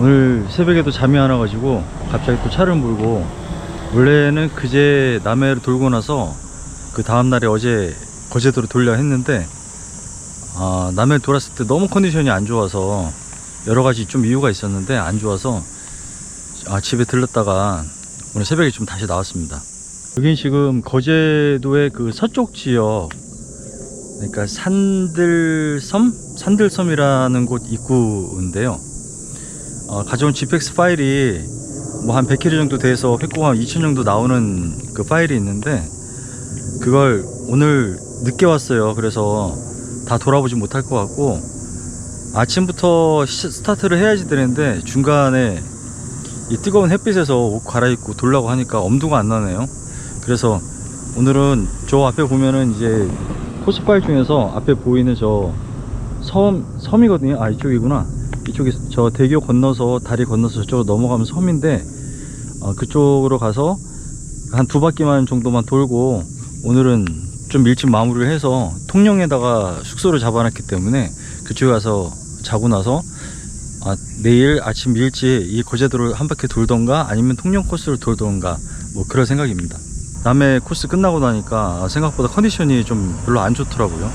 오늘 새벽에도 잠이 안 와가지고 갑자기 또 차를 몰고, 원래는 그제 남해를 돌고 나서 그 다음날에 어제 거제도로 돌려 했는데, 남해를 돌았을 때 너무 컨디션이 안 좋아서, 여러가지 좀 이유가 있었는데 안 좋아서 집에 들렀다가 오늘 새벽에 좀 다시 나왔습니다. 여긴 지금 거제도의 그 서쪽 지역, 그러니까 산들섬이라는 곳 입구인데요. 가져온 GPX 파일이 뭐 한 100kg 정도 돼서 획곡 한 2000 정도 나오는 그 파일이 있는데, 그걸 오늘 늦게 왔어요. 그래서 다 돌아보지 못할 것 같고, 아침부터 스타트를 해야지 되는데 중간에 이 뜨거운 햇빛에서 옷 갈아입고 돌라고 하니까 엄두가 안 나네요. 그래서 오늘은 저 앞에 보면은 이제 코스 파일 중에서 앞에 보이는 저 섬이거든요. 이쪽이구나. 이쪽에 저 대교 건너서, 다리 건너서 저쪽으로 넘어가면 섬인데, 그쪽으로 가서 한 2바퀴만 정도만 돌고, 오늘은 좀 일찍 마무리를 해서 통영에다가 숙소를 잡아놨기 때문에 그쪽에 가서 자고 나서 내일 아침 일찍 이 거제도를 한 바퀴 돌던가 아니면 통영 코스를 돌던가 뭐 그럴 생각입니다. 남해 코스 끝나고 나니까 생각보다 컨디션이 좀 별로 안 좋더라고요.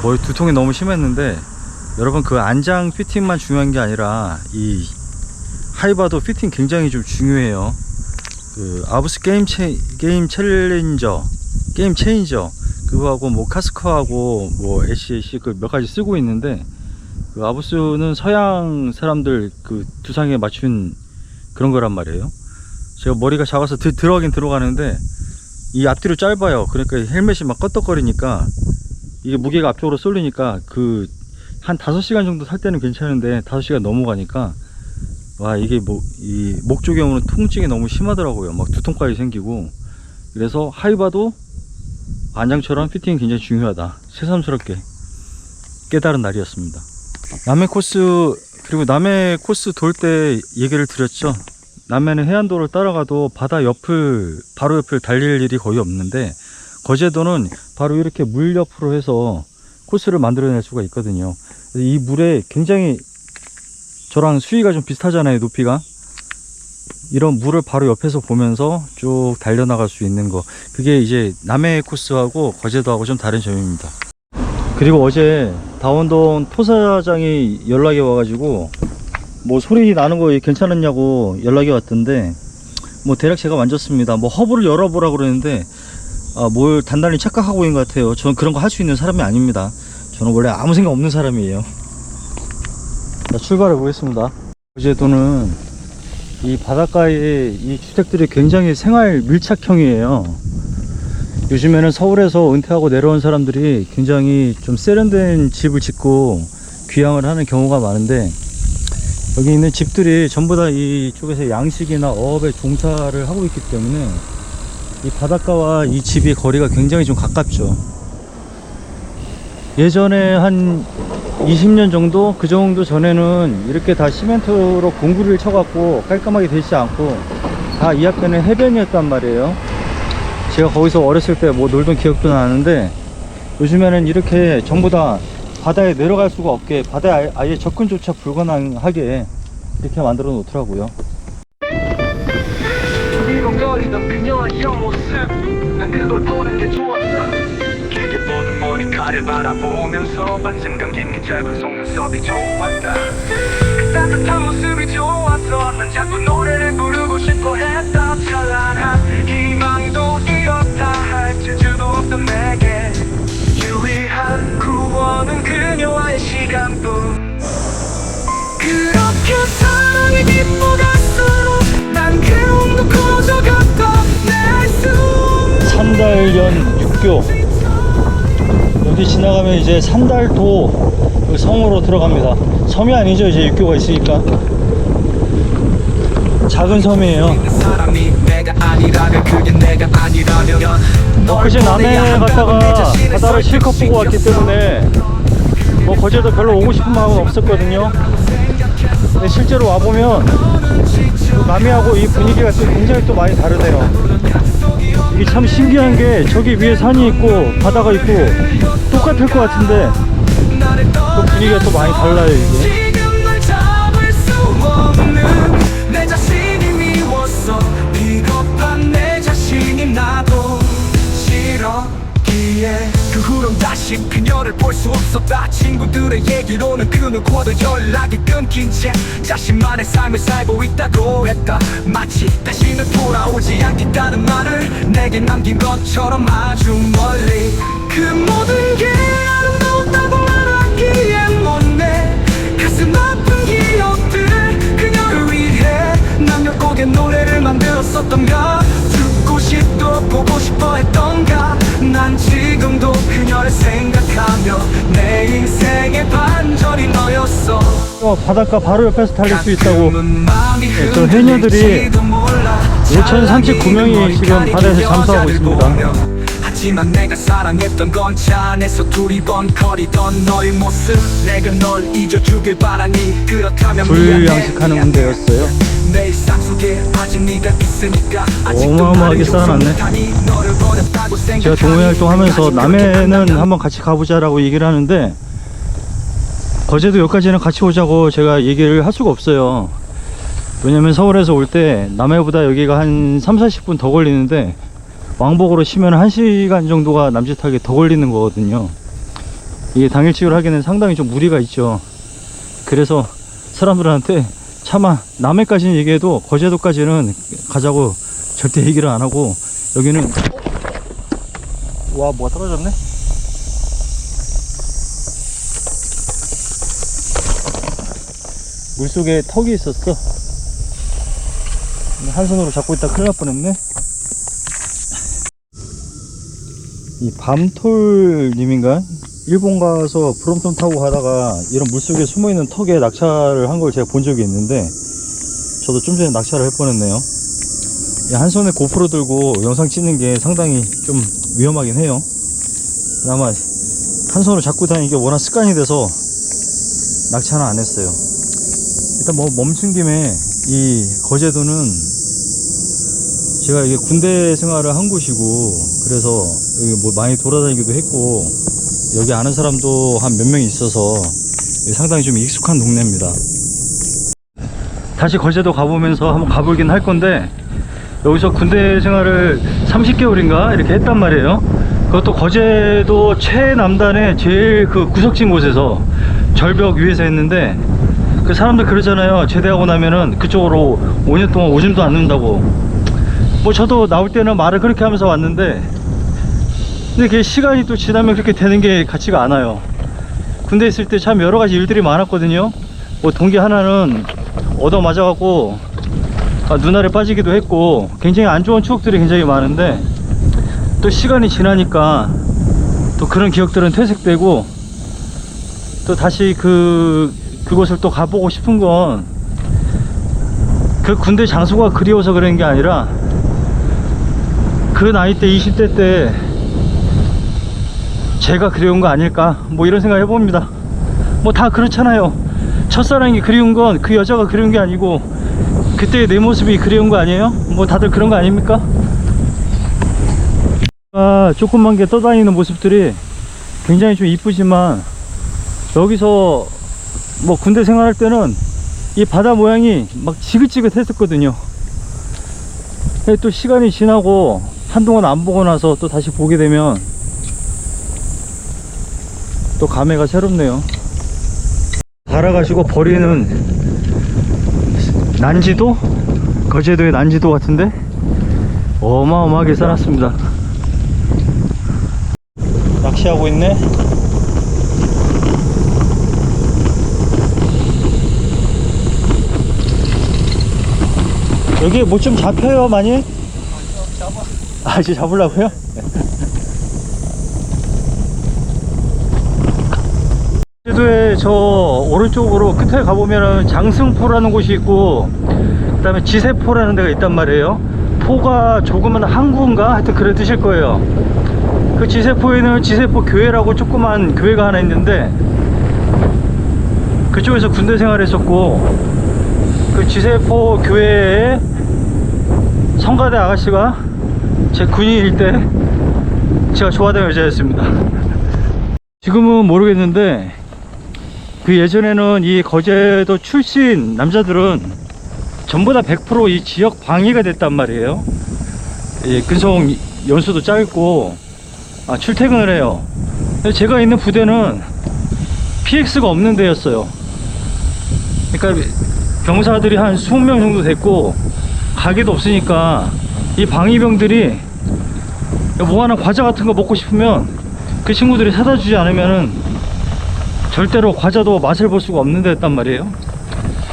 머리 두통이 너무 심했는데, 여러분 그 안장 피팅만 중요한 게 아니라 이 하이바도 피팅 굉장히 좀 중요해요. 그 아부스 게임 체인저 그거하고 뭐 카스커하고 뭐 SCAC 그 몇 가지 쓰고 있는데, 그 아부스는 서양 사람들 그 두상에 맞춘 그런 거란 말이에요. 제가 머리가 작아서 들어가긴 들어가는데 이 앞뒤로 짧아요. 그러니까 헬멧이 막 껐덕거리니까 이게 무게가 앞쪽으로 쏠리니까 그 한 5시간 정도 탈 때는 괜찮은데 5시간 넘어가니까 와, 이게 뭐 이 목 쪽에 오는 통증이 너무 심하더라고요. 막 두통까지 생기고. 그래서 하이바도 안장처럼 피팅이 굉장히 중요하다, 새삼스럽게 깨달은 날이었습니다. 남해 코스, 그리고 남해 코스 돌 때 얘기를 드렸죠. 남해는 해안도를 따라가도 바다 바로 옆을 달릴 일이 거의 없는데, 거제도는 바로 이렇게 물 옆으로 해서 코스를 만들어낼 수가 있거든요. 이 물에 굉장히, 저랑 수위가 좀 비슷하잖아요, 높이가. 이런 물을 바로 옆에서 보면서 쭉 달려나갈 수 있는 거, 그게 이제 남해 코스하고 거제도하고 좀 다른 점입니다. 그리고 어제 다운동 토사장이 연락이 와가지고 뭐 소리 나는 거 괜찮았냐고 연락이 왔던데, 뭐 대략 제가 만졌습니다. 뭐 허브를 열어보라 그러는데 뭘 단단히 착각하고 있는 것 같아요. 저는 그런 거 할 수 있는 사람이 아닙니다. 저는 원래 아무 생각 없는 사람이에요. 자, 출발해 보겠습니다. 거제도는 이 바닷가에 이 주택들이 굉장히 생활 밀착형이에요. 요즘에는 서울에서 은퇴하고 내려온 사람들이 굉장히 좀 세련된 집을 짓고 귀향을 하는 경우가 많은데, 여기 있는 집들이 전부 다 이쪽에서 양식이나 어업에 종사를 하고 있기 때문에 이 바닷가와 이 집이 거리가 굉장히 좀 가깝죠. 예전에 한 20년 정도? 그 정도 전에는 이렇게 다 시멘트로 공구리를 쳐갖고 깔끔하게 되지 않고 다 이 앞에는 해변이었단 말이에요. 제가 거기서 어렸을 때 뭐 놀던 기억도 나는데, 요즘에는 이렇게 전부 다 바다에 내려갈 수가 없게, 바다에 아예 접근조차 불가능하게 이렇게 만들어 놓더라고요. 주인공거리던 그녀의 옆모습, 난 그걸 보는 게 좋았어. 길게 뻗은 머리카락을 바라보면서 반쯤 감긴 그 짧은 속눈썹이 좋았다. 그 따뜻한 모습이 좋아서 난 자꾸 노래를 부르고 싶어 했다. 찬란한 희망도 잃었다 할 재주도 없던 내게 유일한 구원은 그녀와의 시간뿐. 그렇게 사랑이 깊어갈수록 난 괴로움도 커져갔다. 내 숨 산달연 육교, 여기 지나가면 이제 산달도 그 성으로 들어갑니다. 섬이 아니죠, 이제 육교가 있으니까. 작은 섬이에요. 그제 남해 갔다가 바다를 실컷 보고 왔기 때문에 뭐 거제도 별로 오고 싶은 마음은 없었거든요. 근데 실제로 와보면 남해하고 이 분위기가 또 굉장히 또 많이 다르네요. 이게 참 신기한 게, 저기 위에 산이 있고 바다가 있고 똑같을 것 같은데 또 분위기가 또 많이 달라요, 이게. 다시 그녀를 볼 수 없었다. 친구들의 얘기로는 그 누구와도 연락이 끊긴 채 자신만의 삶을 살고 있다고 했다. 마치 다시는 돌아오지 않겠다는 말을 내게 남긴 것처럼 아주 멀리. 그 모든 게 아름다웠다고 말하기에 못내 가슴 아픈 기억들. 그녀를 위해 난 몇 곡의 노래를 만들었었던가. 듣고 싶고 보고 싶어 했던가. 난 지금도 그녀를 생각하며 내 인생의 반전이 너였어. 바닷가 바로 옆에서 달릴 수 있다고. 저 해녀들이 5,039명이 지금 바다에서 잠수하고 있습니다. 하지만 내가 사랑했던 건 차 안에서 두리번거리던 너의 모습. 내가 널 잊어주길 바라니 그렇다면 불양식하는 군대였어요. 내 일상 속에 아직 네가 있으니까. 어마어마하게 쌓아놨네. 제가 동호회활동하면서 남해는 한번 같이 가보자라고 얘기를 하는데 거제도 여기까지는 같이 오자고 제가 얘기를 할 수가 없어요. 왜냐면 서울에서 올 때 남해보다 여기가 한 30-40분 더 걸리는데 왕복으로 치면 1시간 정도가 남짓하게 더 걸리는 거거든요. 이게 당일치기로 하기에는 상당히 좀 무리가 있죠. 그래서 사람들한테 차마 남해까지는 얘기해도 거제도까지는 가자고 절대 얘기를 안 하고. 여기는 와, 뭐가 떨어졌네. 물속에 턱이 있었어. 한 손으로 잡고 있다 큰일 날 뻔했네. 이 밤톨님인가? 일본 가서 브롬톤 타고 가다가 이런 물속에 숨어있는 턱에 낙차를 한 걸 제가 본 적이 있는데 저도 좀 전에 낙차를 할 뻔했네요. 한 손에 고프로 들고 영상 찍는 게 상당히 좀 위험하긴 해요. 아마 한 손으로 잡고 다니는 게 워낙 습관이 돼서 낙차는 안 했어요. 일단 뭐 멈춘 김에 이 거제도는 제가 이게 군대 생활을 한 곳이고 그래서 여기 뭐 많이 돌아다니기도 했고 여기 아는 사람도 한 몇 명 있어서 상당히 좀 익숙한 동네입니다. 다시 거제도 가보면서 한번 가보긴 할 건데 여기서 군대 생활을 30개월인가 이렇게 했단 말이에요. 그것도 거제도 최남단의 제일 그 구석진 곳에서 절벽 위에서 했는데 그 사람들 그러잖아요. 제대하고 나면은 그쪽으로 5년 동안 오줌도 안 눈다고. 뭐 저도 나올 때는 말을 그렇게 하면서 왔는데 근데 그게 시간이 또 지나면 그렇게 되는 게 같지가 않아요. 군대 있을 때 참 여러 가지 일들이 많았거든요. 뭐 동기 하나는 얻어 맞아갖고 눈알에 빠지기도 했고 굉장히 안 좋은 추억들이 굉장히 많은데 또 시간이 지나니까 또 그런 기억들은 퇴색되고 또 다시 그곳을 또 가보고 싶은 건 그 군대 장소가 그리워서 그런 게 아니라 그 나이 때 20대 때 제가 그리운 거 아닐까 뭐 이런 생각 해봅니다. 뭐 다 그렇잖아요. 첫사랑이 그리운 건 그 여자가 그리운 게 아니고 그때의 내 모습이 그리운 거 아니에요? 뭐 다들 그런 거 아닙니까? 조그만 게 떠다니는 모습들이 굉장히 좀 이쁘지만 여기서 뭐 군대 생활할 때는 이 바다 모양이 막 지긋지긋 했었거든요. 또 시간이 지나고 한동안 안 보고 나서 또 다시 보게 되면 또 감회가 새롭네요. 갈아가지고 버리는 난지도? 거제도의 난지도 같은데 어마어마하게 쌓았습니다. 낚시하고 있네. 여기 뭐 좀 잡혀요 많이? 아 이제 잡으려고요? 제주도에 저 오른쪽으로 끝에 가보면은 장승포라는 곳이 있고 그 다음에 지세포라는 데가 있단 말이에요. 포가 조그만 항구인가? 하여튼 그런 뜻일 거예요. 그 지세포에는 지세포 교회라고 조그만 교회가 하나 있는데 그쪽에서 군대 생활했었고 그 지세포 교회에 성가대 아가씨가 제 군인일 때 제가 좋아하던 여자였습니다. 지금은 모르겠는데 그 예전에는 이 거제도 출신 남자들은 전부 다 100% 이 지역 방위가 됐단 말이에요. 예, 근성 연수도 짧고 출퇴근을 해요. 근데 제가 있는 부대는 PX가 없는 데였어요. 그러니까 병사들이 한 20명 정도 됐고 가게도 없으니까 이 방위병들이 뭐 하나 과자 같은 거 먹고 싶으면 그 친구들이 사다 주지 않으면은 절대로 과자도 맛을 볼 수가 없는 데였단 말이에요.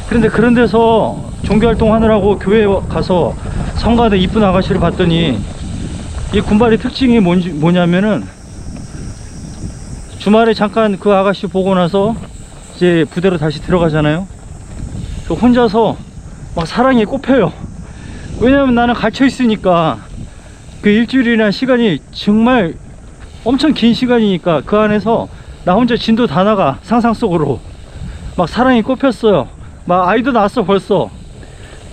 그런데 그런 데서 종교활동 하느라고 교회에 가서 성가대 이쁜 아가씨를 봤더니 이 군발의 특징이 뭐냐면은 주말에 잠깐 그 아가씨 보고 나서 이제 부대로 다시 들어가잖아요. 그 혼자서 막 사랑에 꼽혀요. 왜냐면 나는 갇혀 있으니까 그 일주일이라는 시간이 정말 엄청 긴 시간이니까 그 안에서 나 혼자 진도 다 나가 상상 속으로 막 사랑이 꼽혔어요. 막 아이도 낳았어 벌써.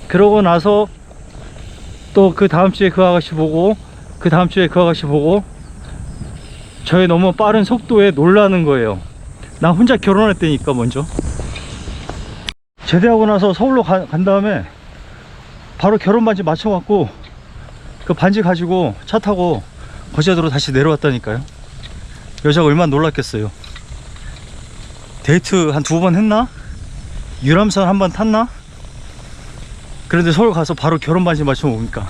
그러고 나서 또 그 다음 주에 그 아가씨 보고 그 다음 주에 그 아가씨 보고 저의 너무 빠른 속도에 놀라는 거예요. 나 혼자 결혼했다니까. 먼저 제대하고 나서 서울로 간 다음에 바로 결혼 반지 맞춰갖고 그 반지 가지고 차 타고 거제도로 다시 내려왔다니까요. 여자가 얼마나 놀랐겠어요. 데이트 한 2번 했나? 유람선 한 번 탔나? 그런데 서울 가서 바로 결혼 반지 맞춰 오니까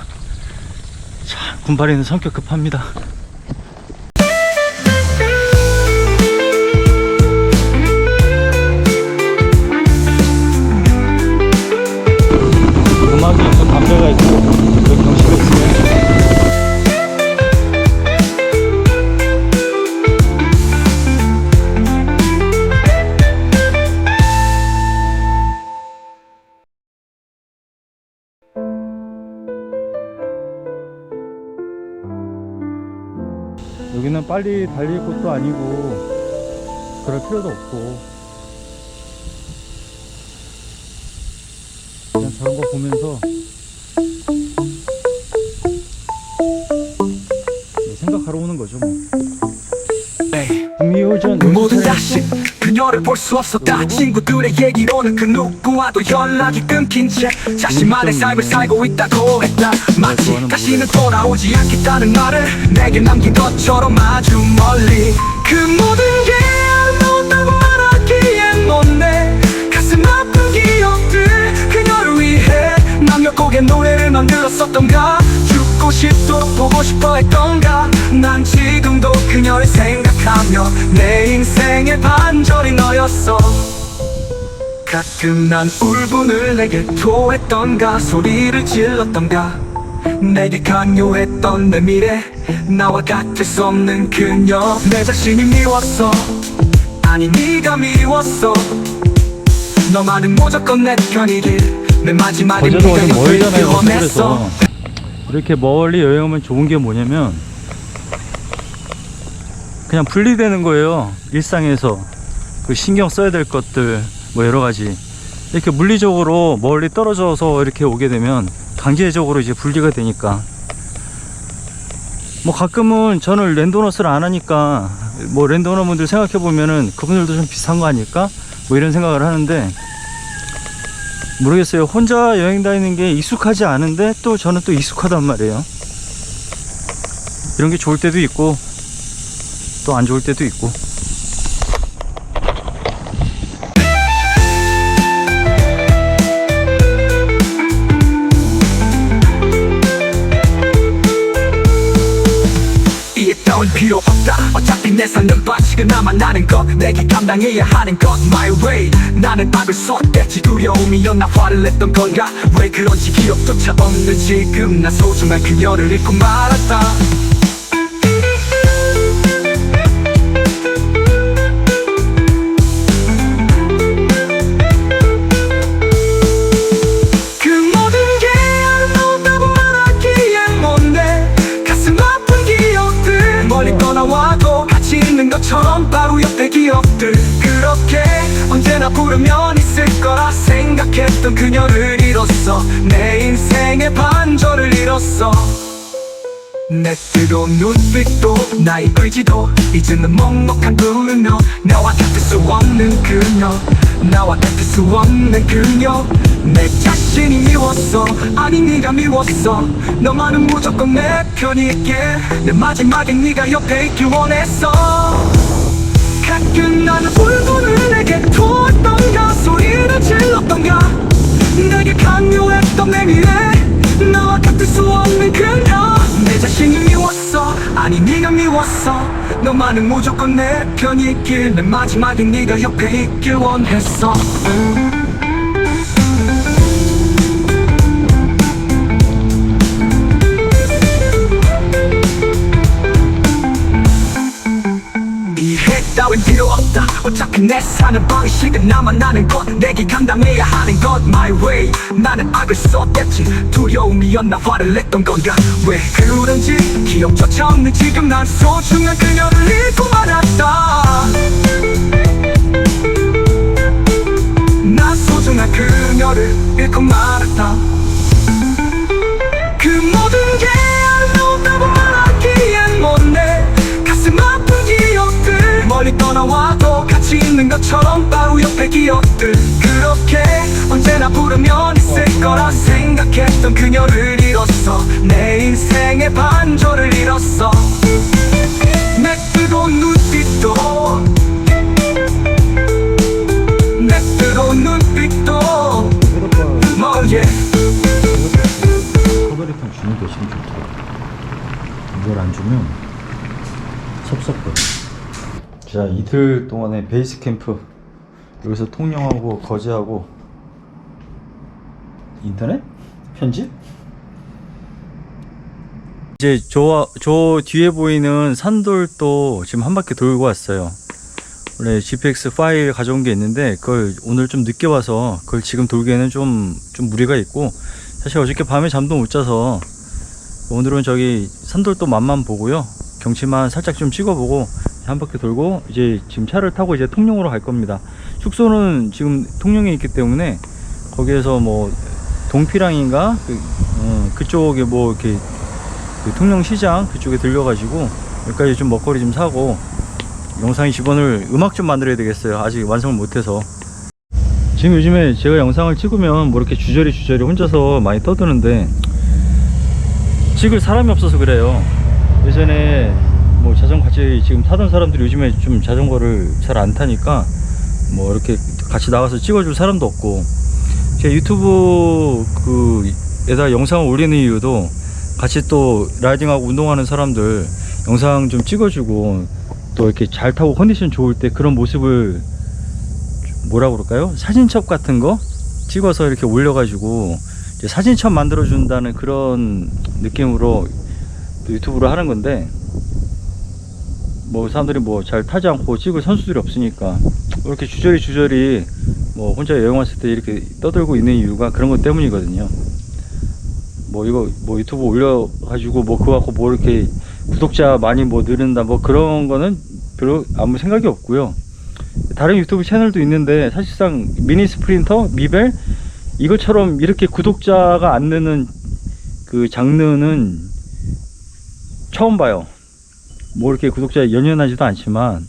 참 군발이는 성격 급합니다. 음악이 있고 담배가 있고 여기 경치가 있어요. 여기는 빨리 달릴 곳도 아니고 그럴 필요도 없고 그냥 저런 거 보면서 생각하러 오는 거죠 뭐. 미호전 모든 다시 그녀를 볼 수 없었다. 친구들의 얘기로는 그 누구와도 연락이 끊긴 채 자신만의 삶을 살고 있다고 했다. 마치 다시는 돌아오지 않겠다는 말을 내게 남긴 것처럼 아주 멀리. 그 모든 게 아무것도 말하기엔 못내 가슴 아픈 기억들. 그녀를 위해 난 몇 곡의 노래를 만들었었던가. 죽고 싶도 보고 싶어 했던가. 난 지금도 그녀를 생각하며 내 인생의 반절이 너였어. 가끔 난 울분을 내게 토했던가. 소리를 질렀던가. 내게 강요했던 내 미래. 나와 같을 수 없는 그녀. 내 자신이 미웠어. 아니 네가 미웠어. 너만은 무조건 내 편이길. 내 마지막에 거제도가 네가 좀 옆에 멀잖아요. 원했어. 그래서 이렇게 멀리 여행 오면 좋은 게 뭐냐면 그냥 분리되는 거예요. 일상에서 그 신경 써야 될 것들 뭐 여러 가지 이렇게 물리적으로 멀리 떨어져서 이렇게 오게 되면 강제적으로 이제 분리가 되니까. 뭐 가끔은 저는 랜도너스를 안 하니까 뭐 랜도너 분들 생각해 보면은 그분들도 좀 비슷한 거 아닐까 뭐 이런 생각을 하는데 모르겠어요. 혼자 여행 다니는 게 익숙하지 않은데 또 저는 또 익숙하단 말이에요. 이런 게 좋을 때도 있고 또 안 좋을 때도 있고. 이해 따윈 필요 없다. 어차피 내 삶은 반칙은 나만 나는 것. 내게 감당해야 하는 것. My way. 나는 악을 쏟댔지. 두려움이었나 화를 냈던 건가. 왜 그런지 기억조차 없는 지금 난 소중한 그녀를 잃고 말았다. 것처럼 바로 옆에 기억들. 그렇게 언제나 부르면 있을 거라 생각했던 그녀를 잃었어. 내 인생의 반절을 잃었어. 내 뜨거운 눈빛도 나의 의지도 이제는 먹먹한 그녀. 나와 같을 수 없는 그녀. 나와 같을 수 없는 그녀. 내 자신이 미웠어. 아니 네가 미웠어. 너만은 무조건 내 편이 있게. 내 마지막에 네가 옆에 있길 원했어. 가끔 나는 울고는 내게 토했던가 소리를 질렀던가 내게 강요했던 내 미래 너와 같을 수 없는 그녀 내 자신이 미웠어 아니 네가 미웠어 너만은 무조건 내 편이길 내 마지막에 네가 옆에 있길 원했어 이해 따윈 필요 없다 어차피 내 사는 방식은 나만 아는 것 내게 감당해야 하는 것 My way 나는 악을 썼겠지 두려움이었나 화를 냈던 건가 왜 그런지 기억조차 없는 지금 난 소중한 그녀를 잃고 말았다 난 소중한 그녀를 잃고 말았다 그 모든 게 아름다워 말하기엔 못내 가슴 아픈 기억들 멀리 떠나와도 같이 있는 것처럼 바로 옆에 기억들 그렇게 언제나 부르면 있을 거라 생각했던 그녀를 잃었어 내 인생의 반절을 잃었어 내 뜨거운 눈빛도 내 뜨거운 눈빛도 멀리 커버리판 주는 게 지금 좋다. 이걸 안 주면 섭섭거든. 자, 이틀 동안의 베이스 캠프 여기서 통영하고 거제하고 인터넷? 편집? 이제 저 뒤에 보이는 산돌도 지금 한 바퀴 돌고 왔어요. 원래 GPX 파일 가져온 게 있는데 그걸 오늘 좀 늦게 와서 그걸 지금 돌기에는 좀 무리가 있고 사실 어저께 밤에 잠도 못 자서 오늘은 저기 산돌도 맛만 보고요 경치만 살짝 좀 찍어보고 한 바퀴 돌고 이제 지금 차를 타고 이제 통영으로 갈 겁니다. 숙소는 지금 통영에 있기 때문에 거기에서 뭐 동피랑인가 그쪽에 뭐 이렇게 그 통영시장 그쪽에 들려가지고 여기까지 좀 먹거리 좀 사고 영상이 집어넣을 음악 좀 만들어야 되겠어요. 아직 완성을 못해서. 지금 요즘에 제가 영상을 찍으면 뭐 이렇게 주저리 혼자서 많이 떠드는데 찍을 사람이 없어서 그래요. 예전에 뭐 자전거 같이 지금 타던 사람들이 요즘에 좀 자전거를 잘 안 타니까 뭐 이렇게 같이 나가서 찍어줄 사람도 없고 제가 유튜브 에다 영상을 올리는 이유도 같이 또 라이딩하고 운동하는 사람들 영상 좀 찍어주고 또 이렇게 잘 타고 컨디션 좋을 때 그런 모습을 뭐라 그럴까요? 사진첩 같은 거 찍어서 이렇게 올려가지고 이제 사진첩 만들어 준다는 그런 느낌으로 또 유튜브를 하는 건데 뭐 사람들이 뭐 잘 타지 않고 찍을 선수들이 없으니까 이렇게 주저리 뭐 혼자 여행 왔을 때 이렇게 떠들고 있는 이유가 그런 것 때문이거든요. 뭐 이거 뭐 유튜브 올려 가지고 뭐 그거 갖고 뭐 이렇게 구독자 많이 뭐 늘린다 뭐 그런 거는 별로 아무 생각이 없고요. 다른 유튜브 채널도 있는데 사실상 미니 스프린터, 미벨 이것처럼 이렇게 구독자가 안 느는 그 장르는 처음 봐요. 뭐 이렇게 구독자 연연하지도 않지만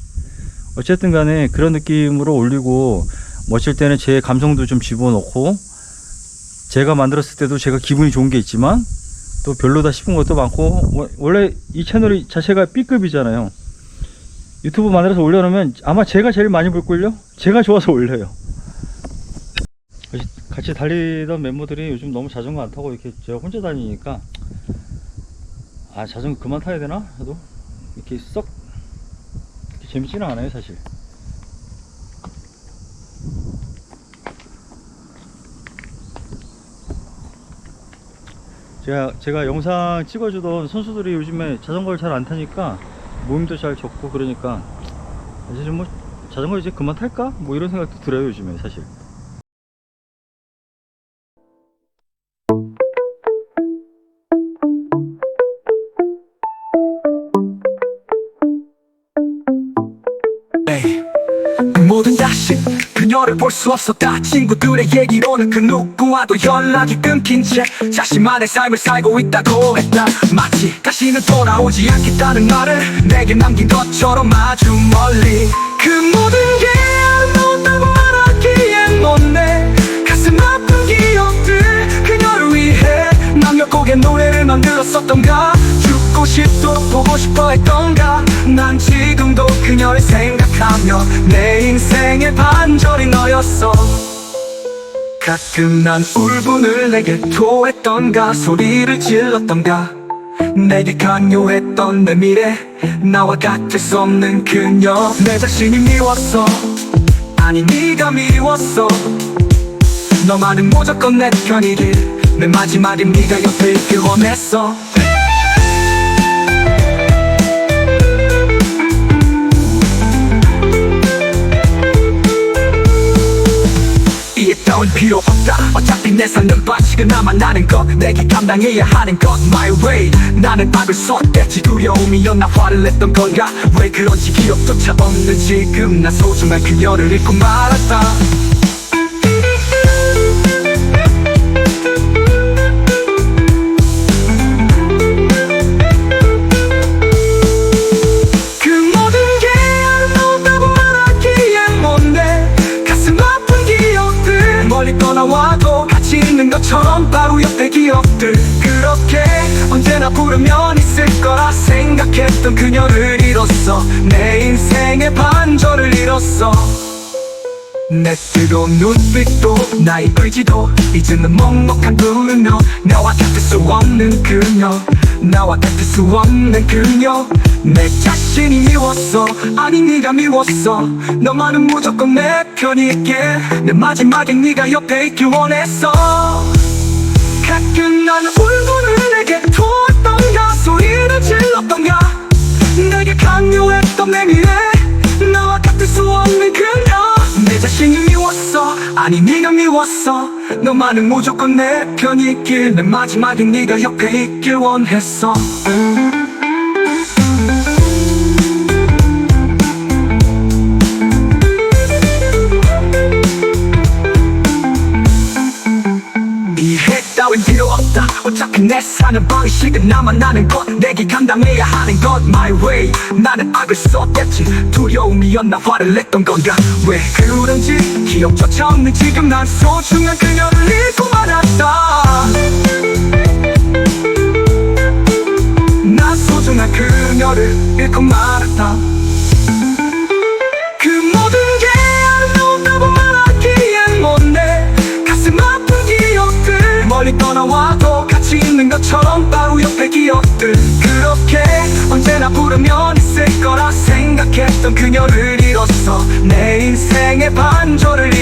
어쨌든 간에 그런 느낌으로 올리고 멋질 때는 제 감성도 좀 집어넣고 제가 만들었을 때도 제가 기분이 좋은 게 있지만 또 별로다 싶은 것도 많고 원래 이 채널이 자체가 B급이잖아요. 유튜브 만들어서 올려놓으면 아마 제가 제일 많이 볼걸요? 제가 좋아서 올려요. 같이 달리던 멤버들이 요즘 너무 자전거 안 타고 이렇게 제가 혼자 다니니까 아 자전거 그만 타야 되나? 해도 이렇게 썩 이렇게 재밌지는 않아요 사실. 제가 영상 찍어주던 선수들이 요즘에 자전거를 잘 안 타니까 모임도 잘 적고 그러니까 이제 좀 뭐 자전거 이제 그만 탈까? 뭐 이런 생각도 들어요 요즘에 사실. 모든 다시 그녀를 볼 수 없었다. 친구들의 얘기로는 그 누구와도 연락이 끊긴 채 자신만의 삶을 살고 있다고 했다. 마치 다시는 돌아오지 않겠다는 말을 내게 남긴 것처럼 아주 멀리. 그 모든 게 아름다웠다고 말하기엔 못내. 가슴 아픈 기억들 그녀를 위해 난 몇 곡의 노래를 만들었었던가. 죽고 싶도 보고 싶어 했던가. 난 지금도 그녀를 생각해 생각하며 내 인생의 반전이 너였어. 가끔 난 울분을 내게 토했던가 소리를 질렀던가 내게 강요했던 내 미래 나와 같을 수 없는 그녀 내 자신이 미웠어 아니 네가 미웠어 너만은 무조건 내 편이길 내 마지막에 네가 옆에 있길 원했어. 이해 따윈 필요 없다 어차피 내 삶은 반칙은 나만 나는 것 내게 감당해야 하는 것 My way 나는 악을 쏟겠지 두려움이었나 화를 냈던 건가 왜 그런지 기억조차 없는 지금 나 소중한 그녀를 잃고 말았다. 떠나와도 같이 있는 것처럼 바로 옆에 기억들 그렇게 언제나 부르면 있을 거라 생각했던 그녀를 잃었어 내 인생의 반전을 잃었어 내 뜨거운 눈빛도 나의 의지도 이제는 먹먹한 그녀 나와 같을 수 없는 그녀 나와 같을 수 없는 그녀 내 자신이 미웠어 아니 네가 미웠어 너만은 무조건 내 편이 있게 내 마지막에 네가 옆에 있길 원했어. 가끔 나는 울분을 내게 토했던가 소리를 질렀던가 내게 강요했던 내 미래 나와 같을 수 없는 그녀 내 자신이 미웠어 아니 네가 미웠어 너만은 무조건 내 편이 있길 내 마지막에 네가 옆에 있길 원했어. 이해 따윈 필요 없다 어차피 내 사는 방식은 나만 아는 것 내게 감당해야 하는 것 My way 나는 악을 쏟겠지 두려움이었나 화를 냈던 건가 왜 그런지 기억조차 없는 지금 난 소중한 그녀를 잃고 말았다. 난 소중한 그녀를 잃고 말았다. 그 모든 게 아름다워 말하기엔 뭔데 가슴 아픈 기억들 멀리 떠나와도 같이 있는 것처럼 바로 옆에 기억들 그렇게 언제나 부르면 있을 거라 생각했던 그녀를 잃었어 내 인생의 반전을